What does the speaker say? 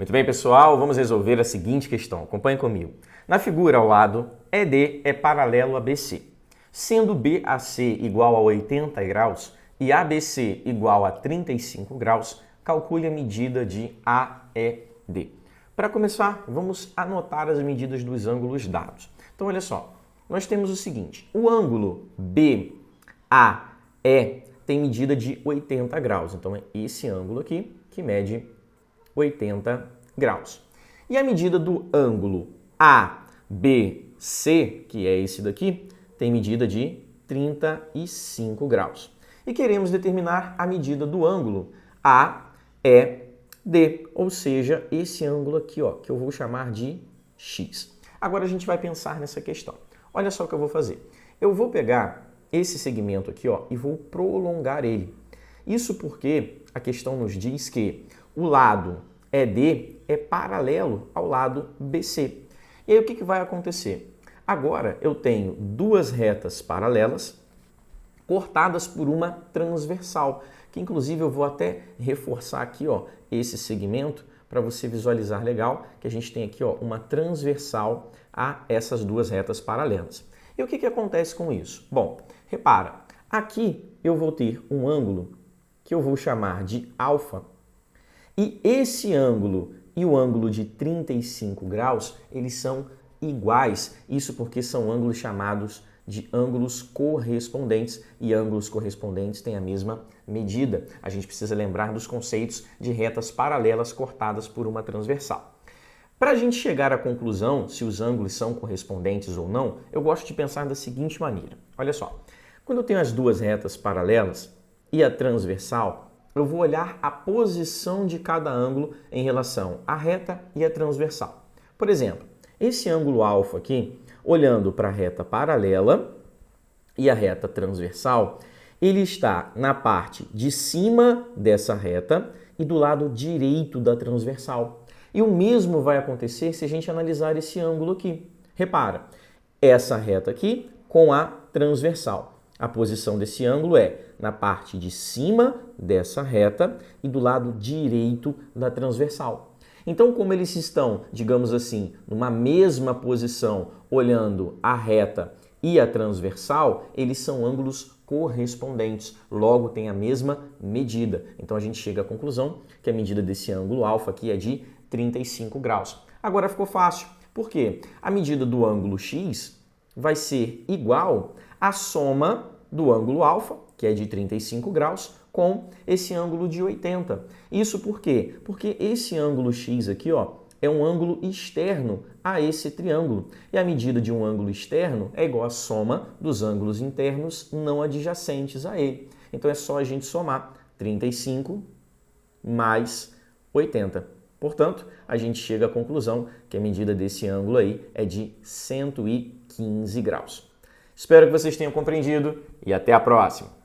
Muito bem, pessoal, vamos resolver a seguinte questão. Acompanhe comigo. Na figura ao lado, ED é paralelo a BC. Sendo BAC igual a 80 graus e ABC igual a 35 graus, calcule a medida de AED. Para começar, vamos anotar as medidas dos ângulos dados. Então, olha só, nós temos o seguinte, o ângulo BAE tem medida de 80 graus, então é esse ângulo aqui que mede 80 graus. E a medida do ângulo ABC, que é esse daqui, tem medida de 35 graus. E queremos determinar a medida do ângulo AED, ou seja, esse ângulo aqui, ó, que eu vou chamar de X. Agora a gente vai pensar nessa questão. Olha só o que eu vou fazer. Eu vou pegar esse segmento aqui, ó, e vou prolongar ele. Isso porque a questão nos diz que o lado ED é paralelo ao lado BC. E aí o que vai acontecer? Agora eu tenho duas retas paralelas cortadas por uma transversal, que inclusive eu vou até reforçar aqui, ó, esse segmento para você visualizar legal que a gente tem aqui, ó, uma transversal a essas duas retas paralelas. E o que acontece com isso? Bom, repara, aqui eu vou ter um ângulo que eu vou chamar de alfa, e esse ângulo e o ângulo de 35 graus, eles são iguais, isso porque são ângulos chamados de ângulos correspondentes, e ângulos correspondentes têm a mesma medida. A gente precisa lembrar dos conceitos de retas paralelas cortadas por uma transversal. Para a gente chegar à conclusão se os ângulos são correspondentes ou não, eu gosto de pensar da seguinte maneira. Olha só, quando eu tenho as duas retas paralelas e a transversal, eu vou olhar a posição de cada ângulo em relação à reta e à transversal. Por exemplo, esse ângulo alfa aqui, olhando para a reta paralela e a reta transversal, ele está na parte de cima dessa reta e do lado direito da transversal. E o mesmo vai acontecer se a gente analisar esse ângulo aqui. Repara, essa reta aqui com a transversal. A posição desse ângulo é na parte de cima dessa reta e do lado direito da transversal. Então, como eles estão, digamos assim, numa mesma posição, olhando a reta e a transversal, eles são ângulos correspondentes, logo tem a mesma medida. Então, a gente chega à conclusão que a medida desse ângulo alfa aqui é de 35 graus. Agora ficou fácil, porque a medida do ângulo X vai ser igual à soma do ângulo alfa, que é de 35 graus, com esse ângulo de 80. Isso por quê? Porque esse ângulo X aqui, ó, é um ângulo externo a esse triângulo. E a medida de um ângulo externo é igual à soma dos ângulos internos não adjacentes a ele. Então é só a gente somar 35 mais 80. Portanto, a gente chega à conclusão que a medida desse ângulo aí é de 115 graus. Espero que vocês tenham compreendido e até a próxima!